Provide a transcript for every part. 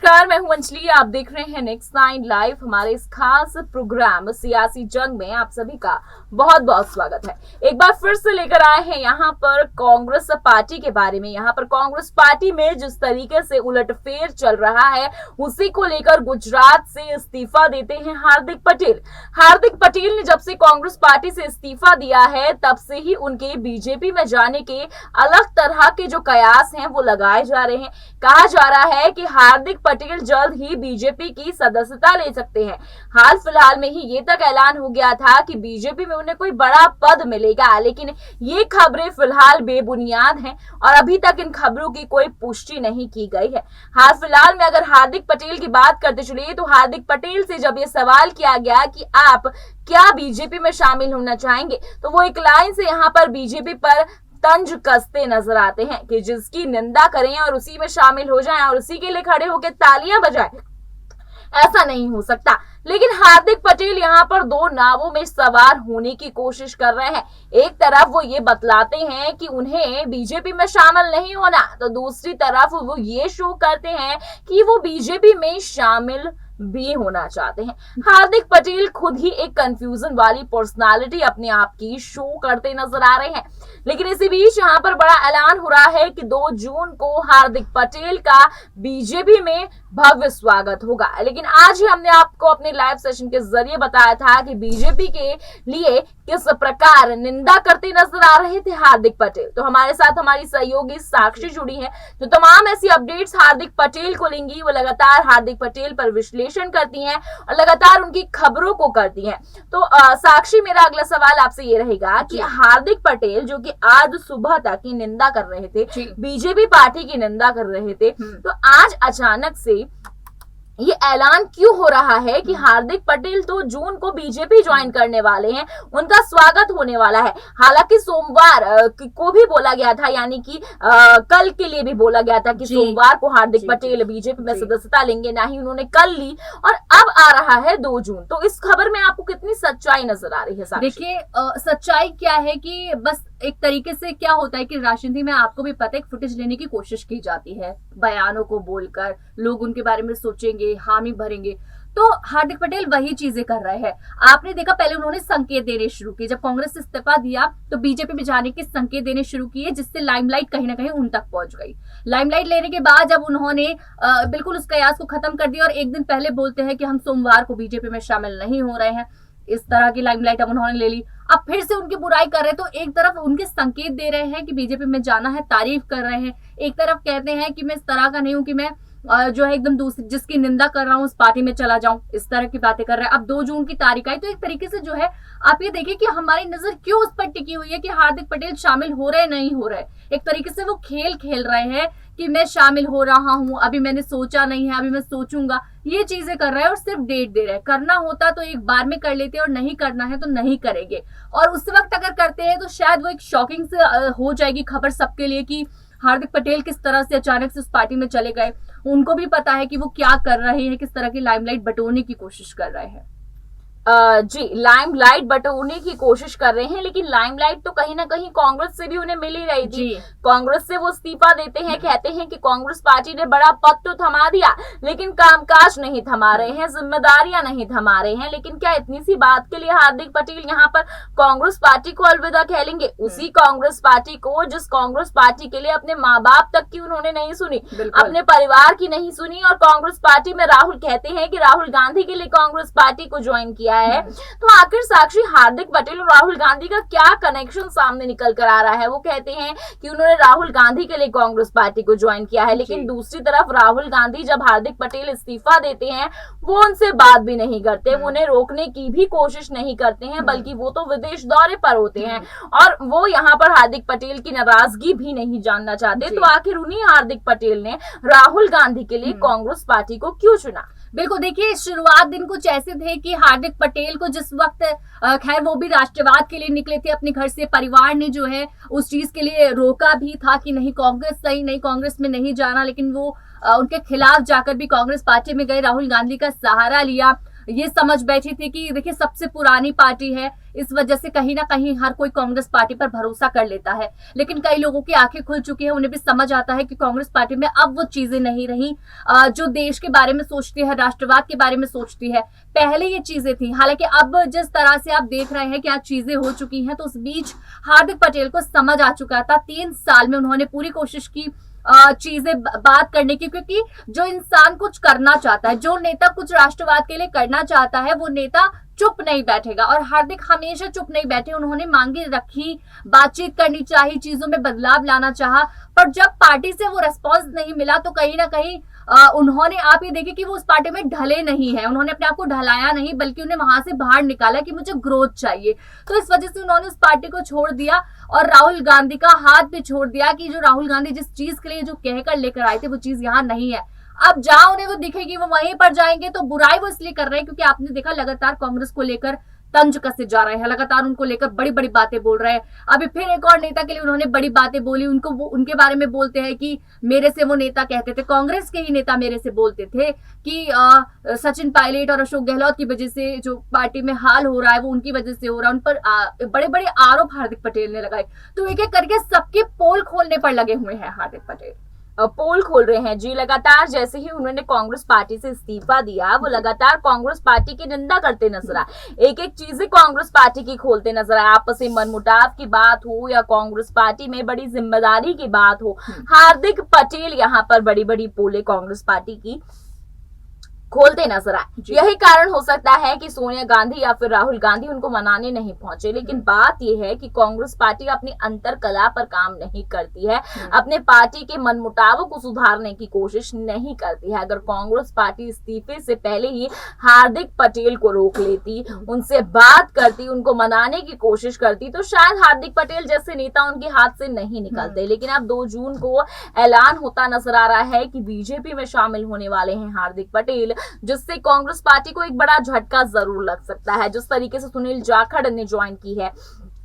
नमस्कार, मैं हूं अंजलि। आप देख रहे हैं नेक्स्ट 9 लाइव। हमारे इस खास प्रोग्राम सियासी जंग में आप सभी का बहुत बहुत स्वागत है। एक बार फिर से लेकर आए हैं यहाँ पर कांग्रेस पार्टी के बारे में। यहाँ पर कांग्रेस पार्टी में जिस तरीके से उलटफेर चल रहा है उसी को लेकर गुजरात से इस्तीफा देते हैं हार्दिक पटेल। हार्दिक पटेल ने जब से कांग्रेस पार्टी से इस्तीफा दिया है तब से ही उनके बीजेपी में जाने के अलग तरह के जो कयास हैं वो लगाए जा रहे हैं। कहा जा रहा है कि हार्दिक पटेल जल्द ही बीजेपी की सदस्यता ले सकते हैं। हाल फिलहाल में ही ये तक ऐलान हो गया था कि बीजेपी में उन्हें कोई बड़ा पद मिलेगा, लेकिन ये खबरें फिलहाल बेबुनियाद हैं और अभी तक इन खबरों की कोई पुष्टि नहीं की गई है। हाल फिलहाल में अगर हार्दिक पटेल की बात करते चलिए तो हार्दिक पटेल से जब ये सवाल किया गया कि आप क्या बीजेपी में शामिल होना चाहेंगे, तो वो एक लाइन से यहाँ पर बीजेपी पर तंज कसते नजर आते हैं कि जिसकी निंदा करें और उसी में शामिल हो जाएं और उसी के लिए खड़े होकर तालियां बजाएं, ऐसा नहीं हो सकता। लेकिन हार्दिक पटेल यहाँ पर दो नावों में सवार होने की कोशिश कर रहे हैं। एक तरफ वो ये बतलाते हैं कि उन्हें बीजेपी में शामिल नहीं होना, तो दूसरी तरफ वो ये शो करते हैं कि वो बीजेपी में शामिल भी होना चाहते हैं। हार्दिक पटेल खुद ही एक कंफ्यूजन वाली पर्सनालिटी अपने आप की शो करते नजर आ रहे हैं। लेकिन इसी बीच यहाँ पर बड़ा ऐलान हो रहा है कि 2 जून को हार्दिक पटेल का बीजेपी में भव्य स्वागत होगा। लेकिन आज ही हमने आपको अपने लाइव सेशन के जरिए बताया था कि बीजेपी के लिए किस प्रकार निंदा करते नजर आ रहे थे हार्दिक पटेल। तो हमारे साथ हमारी सहयोगी साक्षी जुड़ी है जो तमाम ऐसी अपडेट्स हार्दिक पटेल को लेंगी। वो लगातार हार्दिक पटेल पर विश्लेषण करती हैं और लगातार उनकी खबरों को करती हैं। तो साक्षी, मेरा अगला सवाल आपसे ये रहेगा कि हार्दिक पटेल जो कि आज सुबह तक की निंदा कर रहे थे, बीजेपी पार्टी की निंदा कर रहे थे, तो आज अचानक से ये ऐलान क्यों हो रहा है कि हार्दिक पटेल तो जून को बीजेपी ज्वाइन करने वाले हैं, उनका स्वागत होने वाला है। हालांकि सोमवार को भी बोला गया था, यानी कि कल के लिए भी बोला गया था कि सोमवार को हार्दिक पटेल बीजेपी में सदस्यता लेंगे, ना ही उन्होंने कल ली और अब आ रहा है 2 जून। तो इस खबर में आपको कितनी सच्चाई नजर आ रही है? देखिए, सच्चाई क्या है कि बस एक तरीके से क्या होता है कि राजनीति में आपको भी पता है फुटेज लेने की कोशिश की जाती है, बयानों को बोलकर लोग उनके बारे में सोचेंगे, हामी भरेंगे। तो हार्दिक पटेल वही चीजें कर रहे हैं। आपने देखा पहले उन्होंने संकेत देने शुरू किए, जब कांग्रेस से इस्तीफा दिया तो बीजेपी में जाने के संकेत देने शुरू किए, जिससे लाइमलाइट कहीं ना कहीं उन तक पहुंच गई। लाइमलाइट लेने के बाद जब उन्होंने बिल्कुल उस कयास को खत्म कर दिया और एक दिन पहले बोलते हैं कि हम सोमवार को बीजेपी में शामिल नहीं हो रहे हैं, इस तरह की लाइमलाइट अब उन्होंने ले ली। अब फिर से उनकी बुराई कर रहे हैं, तो एक तरफ उनके संकेत दे रहे हैं कि बीजेपी में जाना है, तारीफ कर रहे हैं, एक तरफ कहते हैं कि मैं इस तरह का नहीं हूं कि मैं जो है एकदम दूसरी जिसकी निंदा कर रहा हूं उस पार्टी में चला जाऊं, इस तरह की बातें कर रहे हैं। अब 2 जून की तारीख आई, तो एक तरीके से जो है आप ये देखिए कि हमारी नजर क्यों उस पर टिकी हुई है कि हार्दिक पटेल शामिल हो रहे नहीं हो रहे। एक तरीके से वो खेल खेल रहे हैं कि मैं शामिल हो रहा हूं, अभी मैंने सोचा नहीं है, अभी मैं सोचूंगा, ये चीजें कर रहे हैं और सिर्फ डेट दे रहे हैं। करना होता तो एक बार में कर लेते और नहीं करना है तो नहीं करेंगे। और उस वक्त अगर करते हैं तो शायद वो एक शॉकिंग से हो जाएगी खबर सबके लिए कि हार्दिक पटेल किस तरह से अचानक से उस पार्टी में चले गए। उनको भी पता है कि वो क्या कर रहे हैं, किस तरह की लाइमलाइट बटोरने की कोशिश कर रहे हैं। जी, लाइमलाइट बटोरने की कोशिश कर रहे हैं, लेकिन लाइमलाइट तो कहीं ना कहीं कांग्रेस से भी उन्हें मिल ही रही थी। कांग्रेस से वो इस्तीफा देते हैं, कहते हैं कि कांग्रेस पार्टी ने बड़ा पद तो थमा दिया लेकिन कामकाज नहीं थमा रहे हैं, जिम्मेदारियां नहीं थमा रहे हैं। लेकिन क्या इतनी सी बात के लिए हार्दिक पटेल यहाँ पर कांग्रेस पार्टी को अलविदा कह लेंगे? उसी कांग्रेस पार्टी को जिस कांग्रेस पार्टी के लिए अपने माँ बाप तक की उन्होंने नहीं सुनी, अपने परिवार की नहीं सुनी, और कांग्रेस पार्टी में राहुल कहते हैं कि राहुल गांधी के लिए कांग्रेस पार्टी को ज्वाइन किया है। तो आखिर साक्षी, हार्दिक पटेल और राहुल गांधी का क्या कनेक्शन सामने निकल कर आ रहा है? वो कहते हैं कि उन्होंने राहुल गांधी के लिए कांग्रेस पार्टी को ज्वाइन किया है, लेकिन दूसरी तरफ राहुल गांधी जब हार्दिक पटेल इस्तीफा देते हैं वो उनसे बात भी नहीं करते, वो उन्हें रोकने की भी कोशिश नहीं करते हैं, बल्कि वो तो विदेश दौरे पर होते हैं और वो यहाँ पर हार्दिक पटेल की नाराजगी भी नहीं जानना चाहते। तो आखिर उन्हीं हार्दिक पटेल ने राहुल गांधी के लिए कांग्रेस पार्टी को क्यों चुना? बिल्कुल, देखिए शुरुआत दिन कुछ ऐसे थे कि हार्दिक पटेल को जिस वक्त खैर वो भी राष्ट्रवाद के लिए निकले थे अपने घर से, परिवार ने जो है उस चीज के लिए रोका भी था कि नहीं कांग्रेस सही नहीं, कांग्रेस में नहीं जाना, लेकिन वो उनके खिलाफ जाकर भी कांग्रेस पार्टी में गए, राहुल गांधी का सहारा लिया। ये समझ बैठी थी कि देखिए सबसे पुरानी पार्टी है, इस वजह से कहीं ना कहीं हर कोई कांग्रेस पार्टी पर भरोसा कर लेता है। लेकिन कई लोगों की आंखें खुल चुकी है, उन्हें भी समझ आता है कि कांग्रेस पार्टी में अब वो चीजें नहीं रही जो देश के बारे में सोचती है, राष्ट्रवाद के बारे में सोचती है। पहले ये चीजें थी, हालांकि अब जिस तरह से आप देख रहे हैं कि आज चीजें हो चुकी हैं, तो उस बीच हार्दिक पटेल को समझ आ चुका था। 3 साल में उन्होंने पूरी कोशिश की चीजें बात करने की, क्योंकि जो इंसान कुछ करना चाहता है, जो नेता कुछ राष्ट्रवाद के लिए करना चाहता है, वो नेता चुप नहीं बैठेगा। और हार्दिक हमेशा चुप नहीं बैठे, उन्होंने मांगे रखी, बातचीत करनी चाहिए, चीजों में बदलाव लाना चाहा। पर जब पार्टी से वो रेस्पॉन्स नहीं मिला तो कहीं ना कहीं उन्होंने, आप ये देखिए कि वो उस पार्टी में ढले नहीं है, उन्होंने अपने आप को ढलाया नहीं, बल्कि उन्हें वहां से बाहर निकाला कि मुझे ग्रोथ चाहिए। तो इस वजह से उन्होंने उस पार्टी को छोड़ दिया और राहुल गांधी का हाथ भी छोड़ दिया कि जो राहुल गांधी जिस चीज के लिए जो कहकर लेकर आए थे वो चीज यहाँ नहीं है। अब जहां उन्हें वो दिखेगी वो वहीं पर जाएंगे। तो बुराई वो इसलिए कर रहे हैं क्योंकि आपने देखा लगातार कांग्रेस को लेकर तंज कसे जा रहे हैं, लगातार उनको लेकर बड़ी बड़ी बातें बोल रहे हैं। अभी फिर एक और नेता के लिए उन्होंने बड़ी बातें बोली, उनके बारे में बोलते हैं कि मेरे से वो नेता कहते थे, कांग्रेस के ही नेता मेरे से बोलते थे कि सचिन पायलट और अशोक गहलोत की वजह से जो पार्टी में हाल हो रहा है वो उनकी वजह से हो रहा है। उन पर बड़े बड़े आरोप हार्दिक पटेल ने लगाए। तो एक एक करके सबके पोल खोलने पर लगे हुए हैं हार्दिक पटेल, पोल खोल रहे हैं जी। लगातार जैसे ही उन्होंने कांग्रेस पार्टी से इस्तीफा दिया, वो लगातार कांग्रेस पार्टी की निंदा करते नजर आए, एक एक चीजें कांग्रेस पार्टी की खोलते नजर आए। आपसी मनमुटाव की बात हो या कांग्रेस पार्टी में बड़ी जिम्मेदारी की बात हो, हार्दिक पटेल यहाँ पर बड़ी बड़ी पोले कांग्रेस पार्टी की खोलते नजर आए। यही कारण हो सकता है कि सोनिया गांधी या फिर राहुल गांधी उनको मनाने नहीं पहुंचे। लेकिन बात यह है कि कांग्रेस पार्टी अपनी अंतर कला पर काम नहीं करती है, अपने पार्टी के मनमुटावों को सुधारने की कोशिश नहीं करती है। अगर कांग्रेस पार्टी इस्तीफे से पहले ही हार्दिक पटेल को रोक लेती, उनसे बात करती, उनको मनाने की कोशिश करती, तो शायद हार्दिक पटेल जैसे नेता उनके हाथ से नहीं निकलते। लेकिन अब 2 जून को ऐलान होता नजर आ रहा है कि बीजेपी में शामिल होने वाले हैं हार्दिक पटेल, जिससे कांग्रेस पार्टी को एक बड़ा झटका जरूर लग सकता है। जिस तरीके से सुनील जाखड़ ने ज्वाइन की है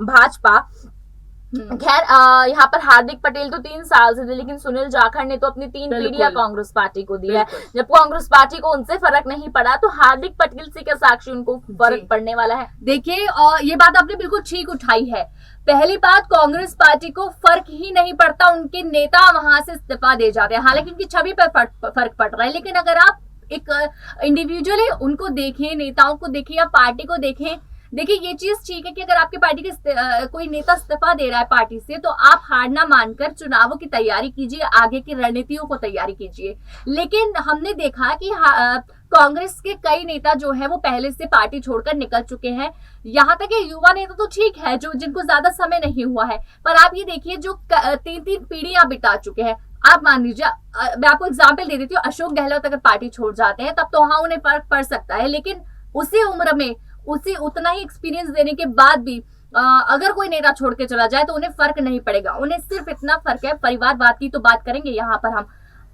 भाजपा, खैर यहाँ पर हार्दिक पटेल तो 3 साल से थे, लेकिन सुनील जाखड़ ने तो अपनी 3 पीढ़ियां कांग्रेस पार्टी को दी है। जब कांग्रेस पार्टी को उनसे फर्क नहीं पड़ा तो हार्दिक पटेल से क्या साक्षी उनको फर्क पड़ने वाला है। देखिए ये बात आपने बिल्कुल ठीक उठाई है। पहली बात, कांग्रेस पार्टी को फर्क ही नहीं पड़ता, उनके नेता वहां से इस्तीफा दे जाते हैं, हालांकि उनकी छवि पर फर्क पड़ रहा है। लेकिन अगर आप एक इंडिविजुअली उनको देखें, नेताओं को देखें या पार्टी को देखें, देखिए ये चीज ठीक है कि अगर आपकी पार्टी के कोई नेता इस्तीफा दे रहा है पार्टी से, तो आप हार ना मानकर चुनावों की तैयारी कीजिए, आगे की रणनीतियों को तैयारी कीजिए। लेकिन हमने देखा कि कांग्रेस के कई नेता जो है वो पहले से पार्टी छोड़कर निकल चुके हैं। यहाँ तक कि युवा नेता तो ठीक है, जो जिनको ज्यादा समय नहीं हुआ है, पर आप ये देखिए जो 3 पीढ़ियां बिता चुके हैं। आप मान लीजिए, मैं आपको एग्जाम्पल दे देती हूँ, अशोक गहलोत अगर पार्टी छोड़ जाते हैं तब तो हाँ उन्हें फर्क पड़ सकता है, लेकिन उसी उम्र में उतना ही एक्सपीरियंस देने के बाद भी अगर कोई नेता छोड़ के चला जाए तो उन्हें फर्क नहीं पड़ेगा। उन्हें सिर्फ इतना फर्क है, परिवारवाद की तो बात करेंगे यहाँ पर हम,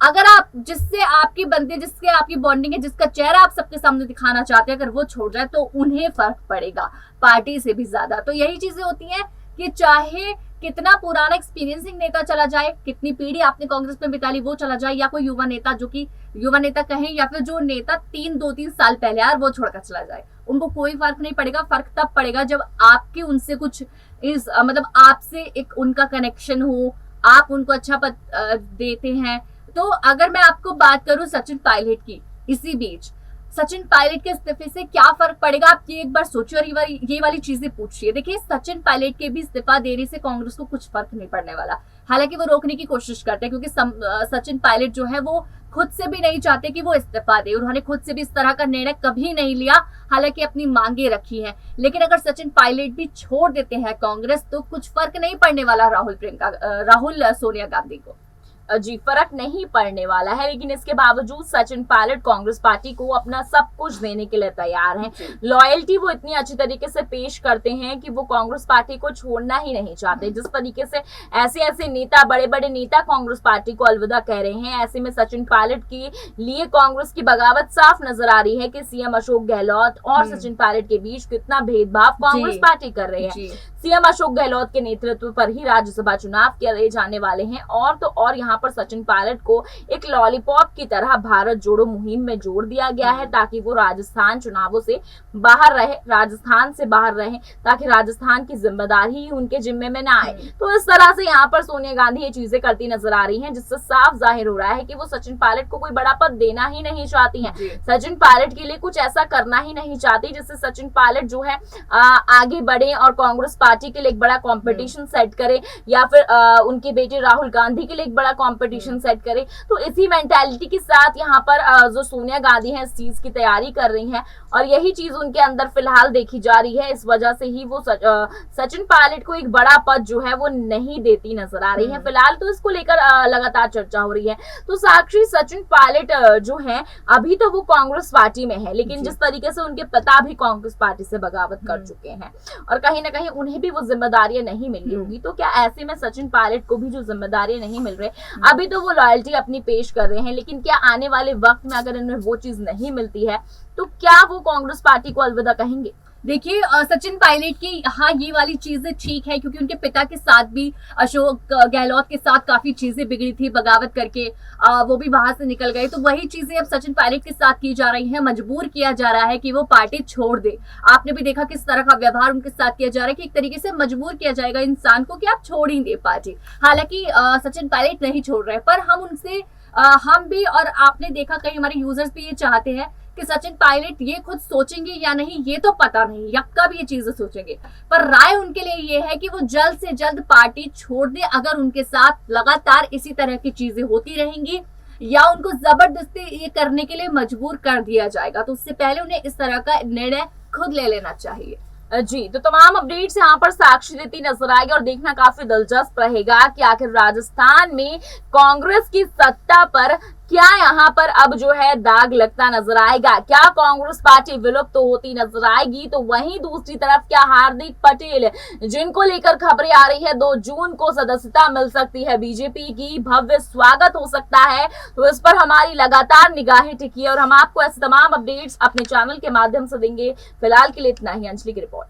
अगर आप जिससे आपकी बनती है, जिसके आपकी बॉन्डिंग है, जिसका चेहरा आप सबके सामने दिखाना चाहते हैं, अगर वो छोड़ जाए तो उन्हें फर्क पड़ेगा पार्टी से भी ज्यादा। तो यही चीजें होती हैं कि चाहे कितना पुराना एक्सपीरियंसिंग नेता चला जाए, कितनी पीढ़ी आपने कांग्रेस में बिता ली वो चला जाए, या कोई युवा नेता जो कि युवा नेता कहें, या फिर जो नेता 2-3 साल पहले यार वो छोड़कर चला जाए, उनको कोई फर्क नहीं पड़ेगा। फर्क तब पड़ेगा जब आपकी उनसे कुछ मतलब आपसे एक उनका कनेक्शन हो, आप उनको अच्छा देते हैं। तो अगर मैं आपको बात करूं सचिन पायलट की, इसी बीच सचिन पायलट के इस्तीफे से क्या फर्क पड़ेगा, आप ये एक बार सोचिए और ये वाली चीजें पूछिए। देखिए सचिन पायलट के भी इस्तीफा देने से कांग्रेस को कुछ फर्क नहीं पड़ने वाला, हालांकि वो रोकने की कोशिश करते हैं, क्योंकि सचिन पायलट जो है वो खुद से भी नहीं चाहते कि वो इस्तीफा दे, उन्होंने खुद से भी इस तरह का निर्णय कभी नहीं लिया, हालांकि अपनी मांगे रखी है। लेकिन अगर सचिन पायलट भी छोड़ देते हैं कांग्रेस तो कुछ फर्क नहीं पड़ने वाला राहुल सोनिया गांधी को जी, फर्क नहीं पड़ने वाला है। लेकिन इसके बावजूद सचिन पायलट कांग्रेस पार्टी को अपना सब कुछ देने के लिए तैयार हैं। लॉयल्टी वो इतनी अच्छी तरीके से पेश करते हैं कि वो कांग्रेस पार्टी को छोड़ना ही नहीं चाहते। जिस तरीके से ऐसे नेता, बड़े बड़े नेता कांग्रेस पार्टी को अलविदा कह रहे हैं, ऐसे में सचिन पायलट के लिए कांग्रेस की बगावत साफ नजर आ रही है कि सीएम अशोक गहलोत और सचिन पायलट के बीच कितना भेदभाव कांग्रेस पार्टी कर रहे हैं। सीएम अशोक गहलोत के नेतृत्व पर ही राज्यसभा चुनाव किए जाने वाले हैं। और तो और यहाँ पर सचिन पायलट को एक लॉलीपॉप की तरह भारत जोड़ो मुहिम में जोड़ दिया गया है, ताकि वो राजस्थान चुनावों से बाहर रहे, राजस्थान से बाहर रहे, ताकि राजस्थान की जिम्मेदारी ही उनके जिम्मे में ना आए। तो इस तरह से यहाँ पर सोनिया गांधी ये चीजें करती नजर आ रही हैं, जिससे साफ जाहिर हो रहा है कि वो सचिन पायलट को कोई बड़ा पद देना ही नहीं चाहती हैं। सचिन पायलट के लिए कुछ ऐसा करना ही नहीं चाहती जिससे सचिन पायलट जो है आगे बढ़े और कांग्रेस पार्टी के लिए एक बड़ा कंपटीशन सेट करे, या फिर उनके बेटे राहुल गांधी के लिए एक बड़ा कंपटीशन सेट करे। तो इसी मेंटालिटी के साथ यहाँ पर जो सोनिया गांधी है इस चीज की तैयारी कर रही हैं, और यही चीज उनके अंदर फिलहाल देखी जा रही है। इस वजह से ही वो सचिन पायलट को एक बड़ा पद जो है वो नहीं देती नजर आ रही है फिलहाल। तो इसको लेकर लगातार चर्चा हो रही है। तो साक्षी, सचिन पायलट जो है अभी तो वो कांग्रेस पार्टी में है, लेकिन जिस तरीके से उनके पिता भी कांग्रेस पार्टी से बगावत कर चुके हैं और कहीं ना कहीं उन्हें भी वो जिम्मेदारियां नहीं मिली होगी, तो क्या ऐसे में सचिन पायलट को भी जो जिम्मेदारियां नहीं मिल रही, अभी तो वो लॉयल्टी अपनी पेश कर रहे हैं, लेकिन क्या आने वाले वक्त में अगर इन्हें वो चीज नहीं मिलती है तो क्या वो कांग्रेस पार्टी को अलविदा कहेंगे? देखिए, सचिन पायलट की हाँ ये वाली चीजें ठीक है, क्योंकि उनके पिता के साथ भी अशोक गहलोत के साथ काफी चीजें बिगड़ी थी, बगावत करके वो भी वहां से निकल गए। तो वही चीजें अब सचिन पायलट के साथ की जा रही हैं, मजबूर किया जा रहा है कि वो पार्टी छोड़ दे। आपने भी देखा किस तरह का व्यवहार उनके साथ किया जा रहा है कि एक तरीके से मजबूर किया जाएगा इंसान को कि आप छोड़ ही दे पार्टी। हालांकि सचिन पायलट नहीं छोड़ रहे, पर हम उनसे हम भी और आपने देखा कई हमारे यूजर्स भी ये चाहते हैं कि सचिन पायलट ये खुद सोचेंगे या नहीं ये तो पता नहीं, या कब ये चीजें सोचेंगे, पर राय उनके लिए ये है कि वो जल्द से जल्द पार्टी छोड़ दे। अगर उनके साथ लगातार इसी तरह की चीजें होती रहेंगी या उनको जबरदस्ती ये करने के लिए मजबूर कर दिया जाएगा, तो उससे पहले उन्हें इस तरह का निर्णय खुद ले लेना चाहिए। जी, तो तमाम अपडेट्स यहाँ पर साक्षी देती नजर आएगी और देखना काफी दिलचस्प रहेगा कि आखिर राजस्थान में कांग्रेस की सत्ता पर क्या यहाँ पर अब जो है दाग लगता नजर आएगा। क्या कांग्रेस पार्टी विलुप्त तो होती नजर आएगी, तो वहीं दूसरी तरफ क्या हार्दिक पटेल जिनको लेकर खबरें आ रही है 2 जून को सदस्यता मिल सकती है बीजेपी की, भव्य स्वागत हो सकता है। तो इस पर हमारी लगातार निगाहें टिकी है और हम आपको ऐसे तमाम अपडेट्स अपने चैनल के माध्यम से देंगे। फिलहाल के लिए इतना ही। अंजलि की रिपोर्ट।